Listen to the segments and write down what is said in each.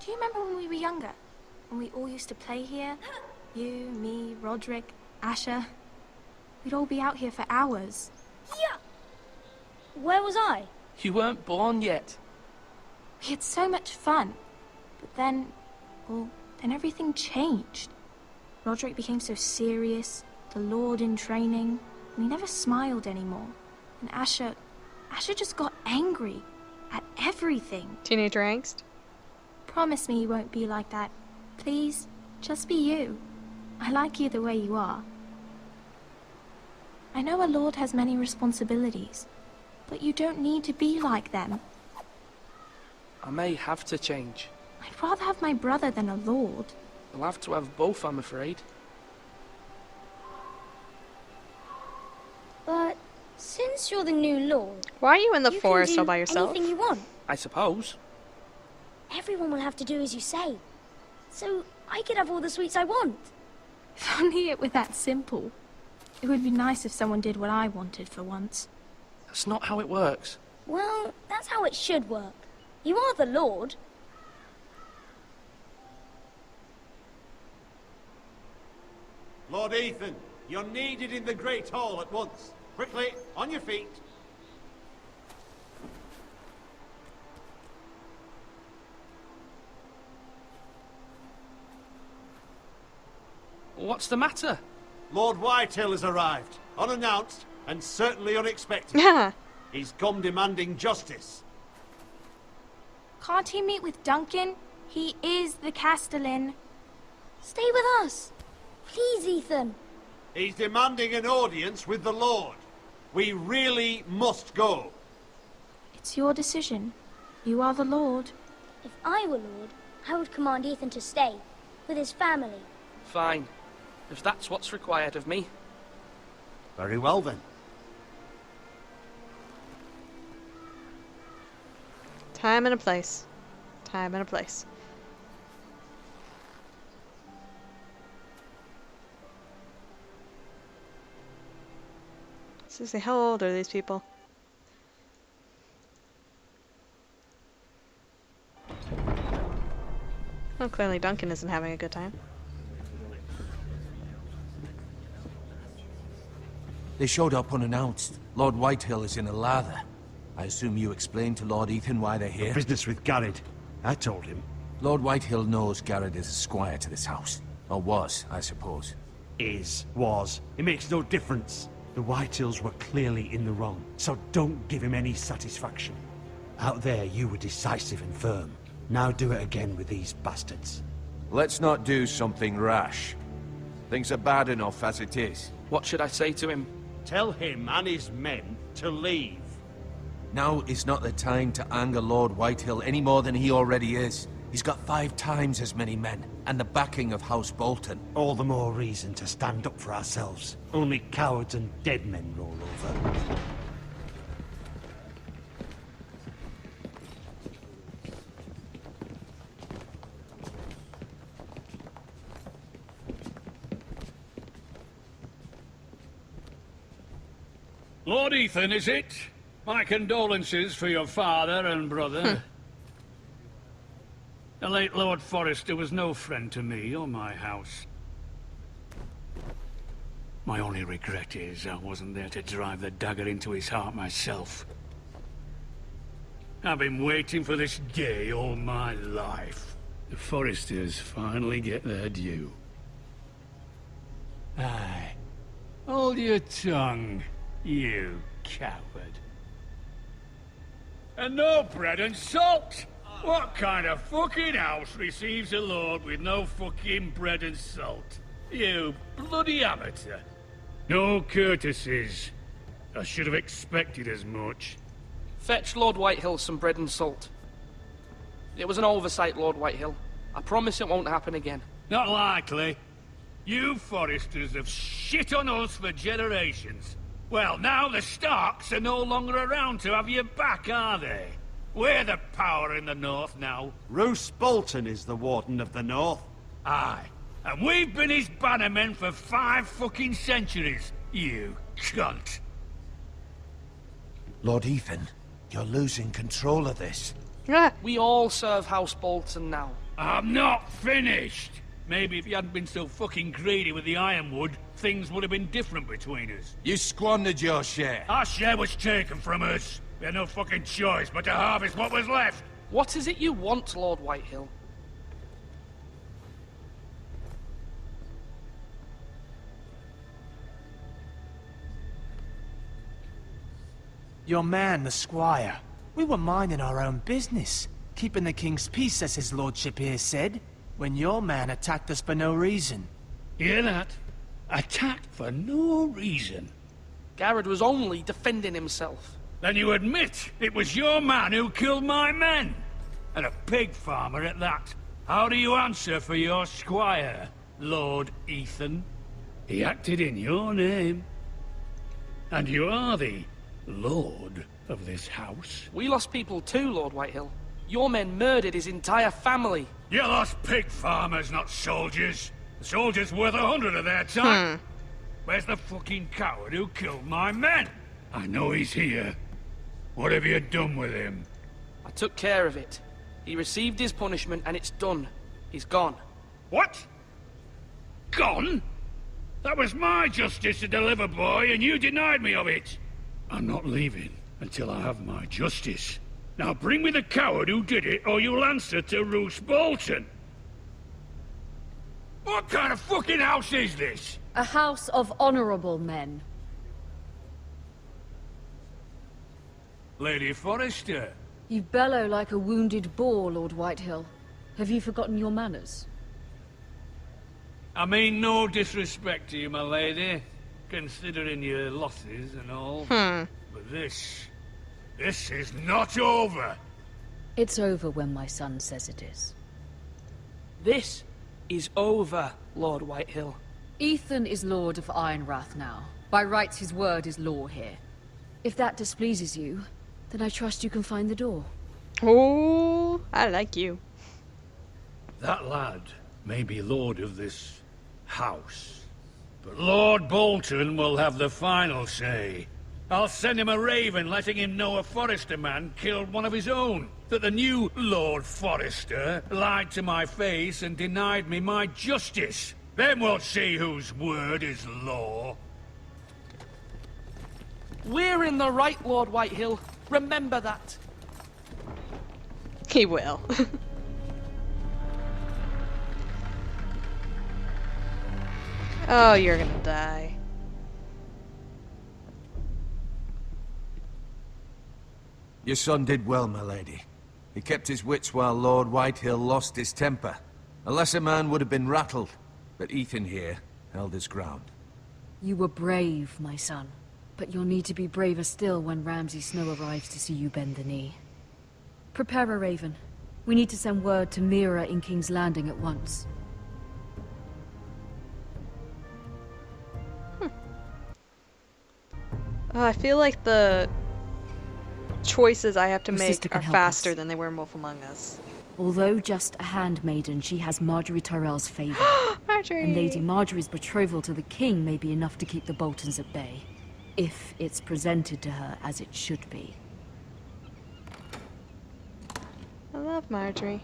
Do you remember when we were younger? When we all used to play here? You, me, Roderick, Asher. We'd all be out here for hours. Yeah! Where was I? You weren't born yet. We had so much fun. But then, well, then everything changed. Roderick became so serious, the Lord in training, and he never smiled anymore. And Asher just got angry at everything. Teenager angst? Promise me you won't be like that. Please, just be you. I like you the way you are. I know a lord has many responsibilities, but you don't need to be like them. I may have to change. I'd rather have my brother than a lord. I'll have to have both, I'm afraid. But since you're the new lord, Why are you in the you forest can do all by yourself? anything you want. I suppose. Everyone will have to do as you say. So I could have all the sweets I want. If only it were that simple. It would be nice if someone did what I wanted for once. That's not how it works. Well, that's how it should work. You are the lord. Lord Ethan, you're needed in the Great Hall at once. Quickly, on your feet. What's the matter? Lord Whitehill has arrived, unannounced and certainly unexpected. Yeah. He's come demanding justice. Can't he meet with Duncan? He is the Castellan. Stay with us. Please, Ethan. He's demanding an audience with the Lord. We really must go. It's your decision. You are the Lord. If I were lord, I would command Ethan to stay, with his family. Fine. If that's what's required of me. Very well then. Time and a place. Time and a place. Seriously, how old are these people? Well, clearly Duncan isn't having a good time. They showed up unannounced. Lord Whitehill is in a lather. I assume you explained to Lord Ethan why they're here? Business with Garrett. I told him. Lord Whitehill knows Garrett is a squire to this house. Or was, I suppose. Was. It makes no difference. The Whitehills were clearly in the wrong, so don't give him any satisfaction. Out there, you were decisive and firm. Now do it again with these bastards. Let's not do something rash. Things are bad enough as it is. What should I say to him? Tell him and his men to leave. Now is not the time to anger Lord Whitehill any more than he already is. He's got 5 times as many men, and the backing of House Bolton. All the more reason to stand up for ourselves. Only cowards and dead men roll over. Lord Ethan, is it? My condolences for your father and brother. The late Lord Forrester was no friend to me or my house. My only regret is I wasn't there to drive the dagger into his heart myself. I've been waiting for this day all my life. The Forresters finally get their due. Aye. Hold your tongue, you coward. And no bread and salt! What kind of fucking house receives a lord with no fucking bread and salt? You bloody amateur. No courtesies. I should have expected as much. Fetch Lord Whitehill some bread and salt. It was an oversight, Lord Whitehill. I promise it won't happen again. Not likely. You Forresters have shit on us for generations. Well, now the Starks are no longer around to have your back, are they? We're the power in the north now. Roose Bolton is the Warden of the North. Aye. And we've been his bannermen for 5 fucking centuries, you cunt. Lord Ethan, you're losing control of this. Ah, We all serve House Bolton now. I'm not finished! Maybe if you hadn't been so fucking greedy with the ironwood, things would have been different between us. You squandered your share. Our share was taken from us. We had no fucking choice but to harvest what was left. What is it you want, Lord Whitehill? Your man, the squire. We were minding our own business, keeping the king's peace, as his lordship here said, when your man attacked us for no reason. Hear that? Attacked for no reason. Garrett was only defending himself. Then you admit it was your man who killed my men? And a pig farmer at that. How do you answer for your squire, Lord Ethan? He acted in your name. And you are the lord of this house. We lost people too, Lord Whitehill. Your men murdered his entire family. You lost pig farmers, not soldiers. The soldiers worth 100 of their time. Where's the fucking coward who killed my men? I know he's here. What have you done with him? I took care of it. He received his punishment and it's done. He's gone. What? Gone? That was my justice to deliver, boy, and you denied me of it. I'm not leaving until I have my justice. Now bring me the coward who did it, or you'll answer to Roose Bolton. What kind of fucking house is this? A house of honorable men. Lady Forrester. You bellow like a wounded boar, Lord Whitehill. Have you forgotten your manners? I mean no disrespect to you, my lady, considering your losses and all. But this is not over. It's over when my son says it is. This is over, Lord Whitehill. Ethan is Lord of Ironrath now. By rights, his word is law here. If that displeases you, then I trust you can find the door. Oh, I like you. That lad may be lord of this house, but Lord Bolton will have the final say. I'll send him a raven letting him know a Forrester man killed one of his own. That the new Lord Forrester lied to my face and denied me my justice. Then we'll see whose word is law. We're in the right, Lord Whitehill. Remember that. He will. Oh, you're gonna die. Your son did well, my lady. He kept his wits while Lord Whitehill lost his temper. A lesser man would have been rattled, but Ethan here held his ground. You were brave, my son. But you'll need to be braver still when Ramsay Snow arrives to see you bend the knee. Prepare a raven. We need to send word to Mira in King's Landing at once. I feel like the choices I have to Your make sister can are help faster us. than they were in Wolf Among Us. Although just a handmaiden, she has Marjorie Tyrell's favor. Marjorie! And Lady Marjorie's betrothal to the king may be enough to keep the Boltons at bay. If it's presented to her as it should be. I love Marjorie.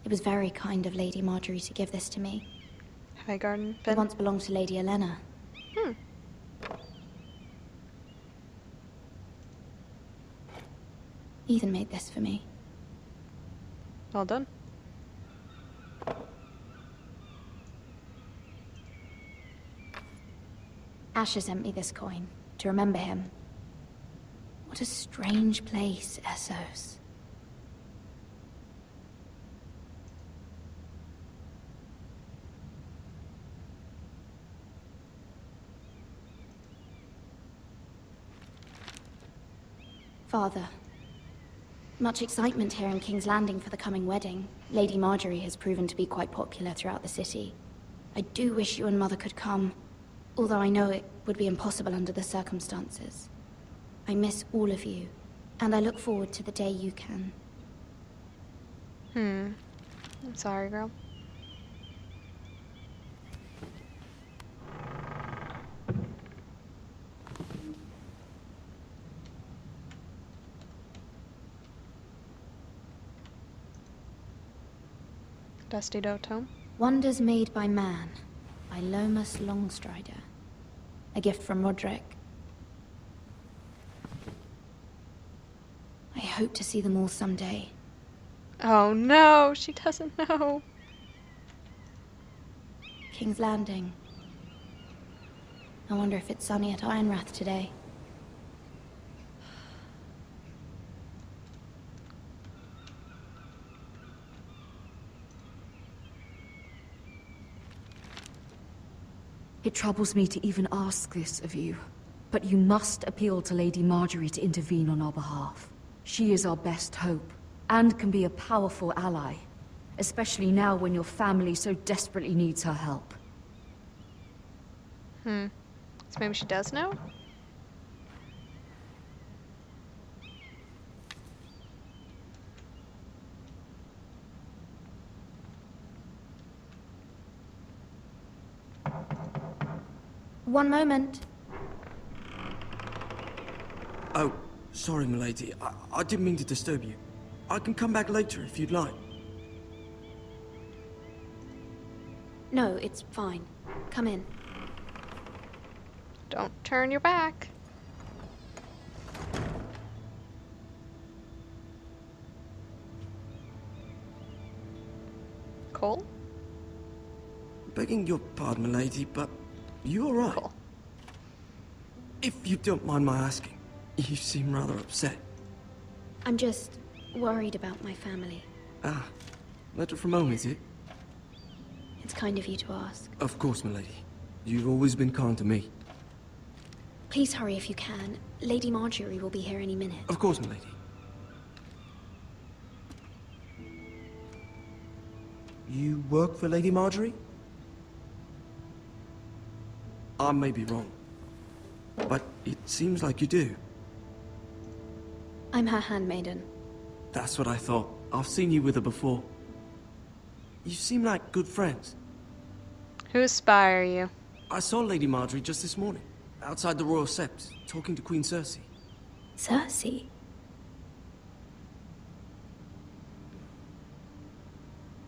It was very kind of Lady Marjorie to give this to me. Hi, Garden. It once belonged to Lady Elena. Ethan made this for me. Well done. Asher sent me this coin to remember him. What a strange place, Essos. Father, much excitement here in King's Landing for the coming wedding. Lady Marjorie has proven to be quite popular throughout the city. I do wish you and Mother could come, although I know it would be impossible under the circumstances. I miss all of you, and I look forward to the day you can. I'm sorry, girl. Dusty Tome. Wonders Made by Man, by Lomas Longstrider. A gift from Roderick. I hope to see them all someday. Oh no, she doesn't know. King's Landing. I wonder if it's sunny at Ironrath today. It troubles me to even ask this of you, but you must appeal to Lady Marjorie to intervene on our behalf. She is our best hope, and can be a powerful ally, especially now when your family so desperately needs her help. So maybe she does know? One moment. Oh, sorry, milady. I didn't mean to disturb you. I can come back later if you'd like. No, it's fine. Come in. Don't turn your back. Cole? Begging your pardon, milady, but you all right? Cole. If you don't mind my asking, you seem rather upset. I'm just worried about my family. Ah, letter from home, is it? It's kind of you to ask. Of course, milady. You've always been kind to me. Please hurry if you can. Lady Marjorie will be here any minute. Of course, milady. You work for Lady Marjorie? I may be wrong, but it seems like you do. I'm her handmaiden. That's what I thought. I've seen you with her before. You seem like good friends. Whose spy are you? I saw Lady Marjorie just this morning, outside the Royal Sept, talking to Queen Cersei. Cersei?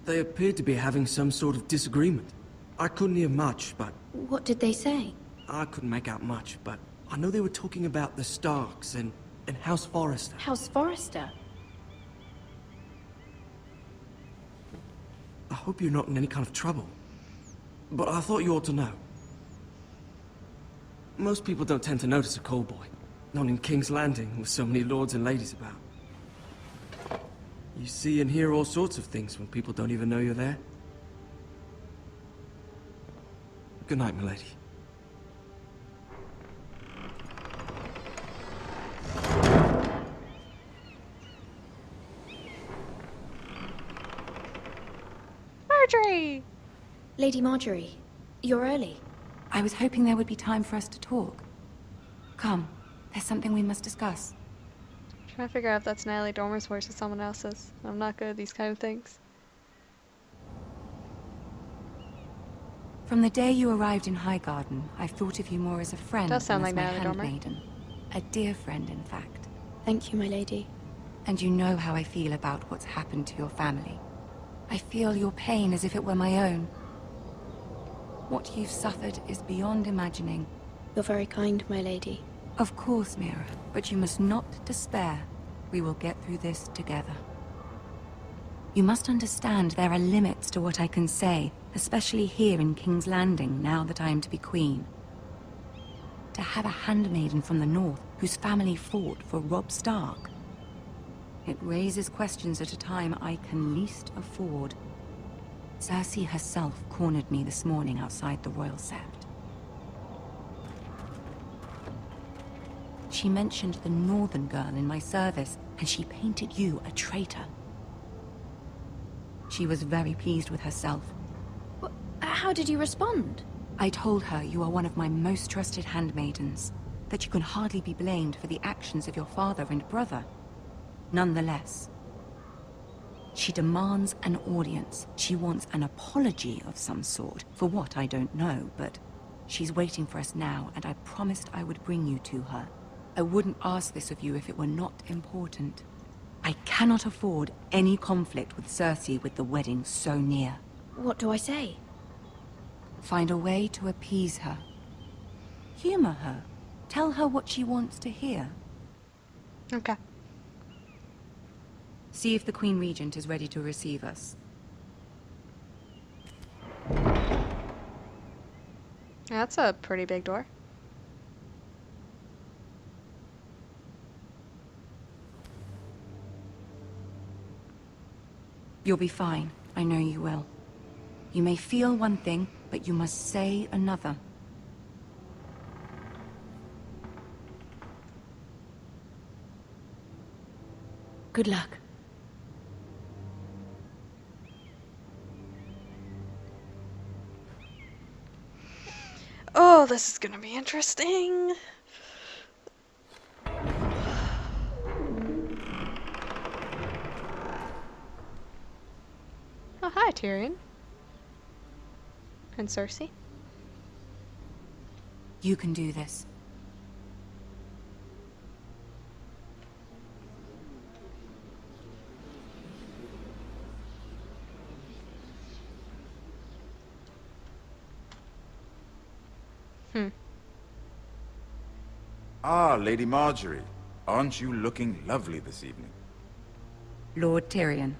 They appeared to be having some sort of disagreement. I couldn't hear much, but... What did they say? I couldn't make out much, but I know they were talking about the Starks and House Forrester. House Forrester? I hope you're not in any kind of trouble. But I thought you ought to know. Most people don't tend to notice a call boy. Not in King's Landing, with so many lords and ladies about. You see and hear all sorts of things when people don't even know you're there. Good night, milady. Marjorie! Lady Marjorie, you're early. I was hoping there would be time for us to talk. Come, there's something we must discuss. I'm trying to figure out if that's Natalie Dormer's voice or someone else's. I'm not good at these kind of things. From the day you arrived in Highgarden, I've thought of you more as a friend Does sound than as like my Natalie Dormer. handmaiden. A dear friend, in fact. Thank you, my lady. And you know how I feel about what's happened to your family. I feel your pain as if it were my own. What you've suffered is beyond imagining. You're very kind, my lady. Of course, Mira, but you must not despair. We will get through this together. You must understand there are limits to what I can say, especially here in King's Landing, now that I am to be queen. To have a handmaiden from the north whose family fought for Robb Stark. It raises questions at a time I can least afford. Cersei herself cornered me this morning outside the Royal Sept. She mentioned the northern girl in my service, and she painted you a traitor. She was very pleased with herself. How did you respond? I told her you are one of my most trusted handmaidens, that you can hardly be blamed for the actions of your father and brother. Nonetheless, She demands an audience. She wants an apology of some sort. For what, I don't know, but she's waiting for us now, and I promised I would bring you to her. I wouldn't ask this of you if it were not important. I cannot afford any conflict with Cersei with the wedding so near. What do I say? Find a way to appease her. Humor her. Tell her what she wants to hear. Okay. See if the Queen Regent is ready to receive us. That's a pretty big door. You'll be fine. I know you will. You may feel one thing, but you must say another. Good luck. Oh, this is gonna be interesting. Oh, hi, Tyrion. And Cersei. You can do this. Ah, Lady Marjorie. Aren't you looking lovely this evening? Lord Tyrion.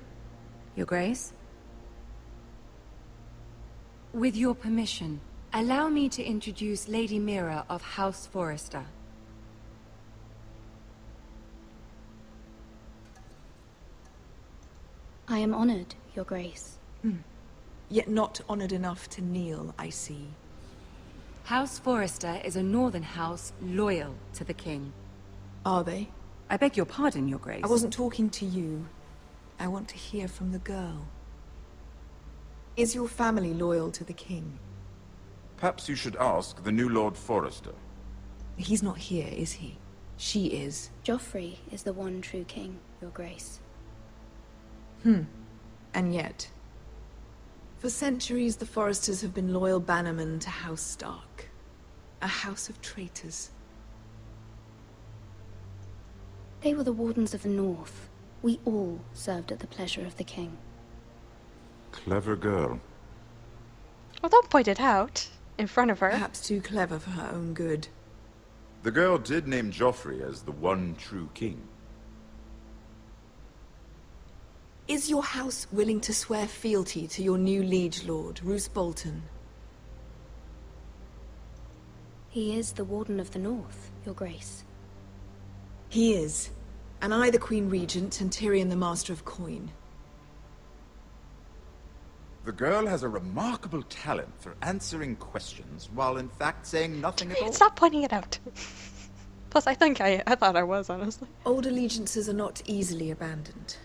Your Grace? With your permission, allow me to introduce Lady Mira of House Forrester. I am honored, Your Grace. Yet not honored enough to kneel, I see. House Forrester is a northern house loyal to the king. Are they? I beg your pardon, Your Grace. I wasn't talking to you. I want to hear from the girl. Is your family loyal to the king? Perhaps you should ask the new Lord Forrester. He's not here, is he? She is. Joffrey is the one true king, Your Grace. And yet... For centuries, the Forresters have been loyal bannermen to House Stark. A house of traitors. They were the Wardens of the North. We all served at the pleasure of the king. Clever girl. Well, don't point it out in front of her. Perhaps too clever for her own good. The girl did name Joffrey as the one true king. Is your house willing to swear fealty to your new liege lord, Roose Bolton? He is the Warden of the North, Your Grace. He is. And I the Queen Regent, and Tyrion the Master of Coin. The girl has a remarkable talent for answering questions, while in fact saying nothing at all. Stop pointing it out. Plus, I think I thought I was, honestly. Old allegiances are not easily abandoned.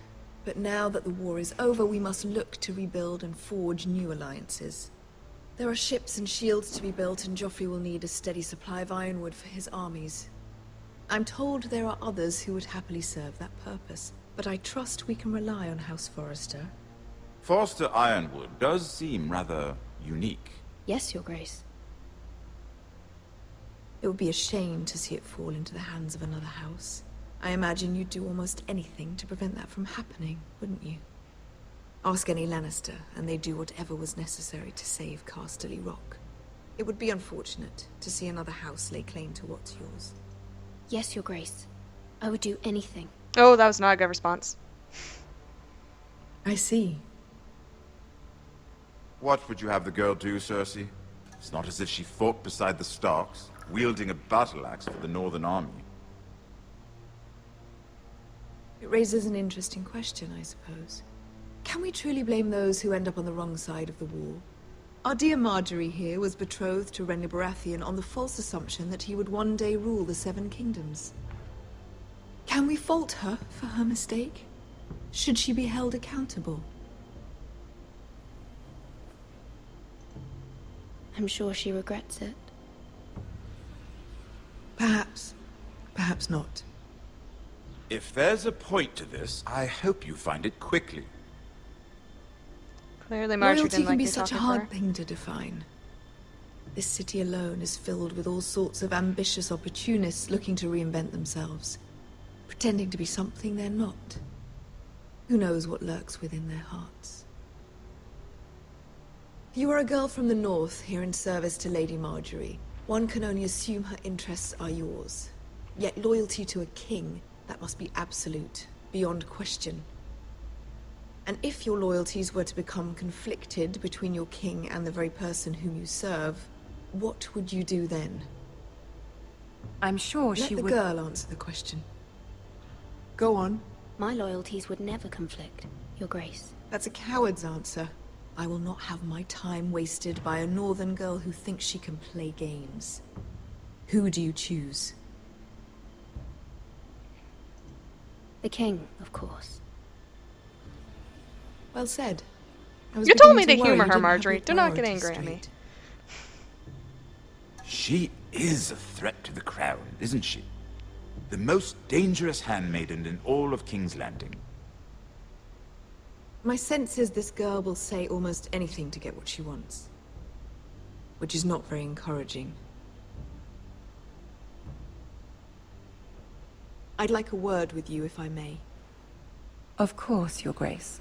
But now that the war is over, we must look to rebuild and forge new alliances. There are ships and shields to be built, and Joffrey will need a steady supply of ironwood for his armies. I'm told there are others who would happily serve that purpose, but I trust we can rely on House Forrester. Forster Ironwood does seem rather unique. Yes, Your Grace. It would be a shame to see it fall into the hands of another house. I imagine you'd do almost anything to prevent that from happening, wouldn't you? Ask any Lannister, and they'd do whatever was necessary to save Casterly Rock. It would be unfortunate to see another house lay claim to what's yours. Yes, Your Grace. I would do anything. Oh, that was not a good response. I see. What would you have the girl do, Cersei? It's not as if she fought beside the Starks, wielding a battle axe for the Northern Army. It raises an interesting question, I suppose. Can we truly blame those who end up on the wrong side of the war? Our dear Marjorie here was betrothed to Renly Baratheon on the false assumption that he would one day rule the Seven Kingdoms. Can we fault her for her mistake? Should she be held accountable? I'm sure she regrets it. Perhaps. Perhaps not. If there's a point to this, I hope you find it quickly. Clearly Marjorie Loyalty didn't can like be me such a talking for her. hard thing to define. This city alone is filled with all sorts of ambitious opportunists looking to reinvent themselves, pretending to be something they're not. Who knows what lurks within their hearts? You are a girl from the north, here in service to Lady Marjorie. One can only assume her interests are yours. Yet loyalty to a king, that must be absolute, beyond question. And if your loyalties were to become conflicted between your king and the very person whom you serve, what would you do then? I'm sure she would... Let the girl answer the question. Go on. My loyalties would never conflict, Your Grace. That's a coward's answer. I will not have my time wasted by a northern girl who thinks she can play games. Who do you choose? The king, of course. Well said. You told me to humor her, Marjorie. Do not get angry at me. She is a threat to the crown, isn't she? The most dangerous handmaiden in all of King's Landing. My sense is this girl will say almost anything to get what she wants. Which is not very encouraging. I'd like a word with you, if I may. Of course, Your Grace.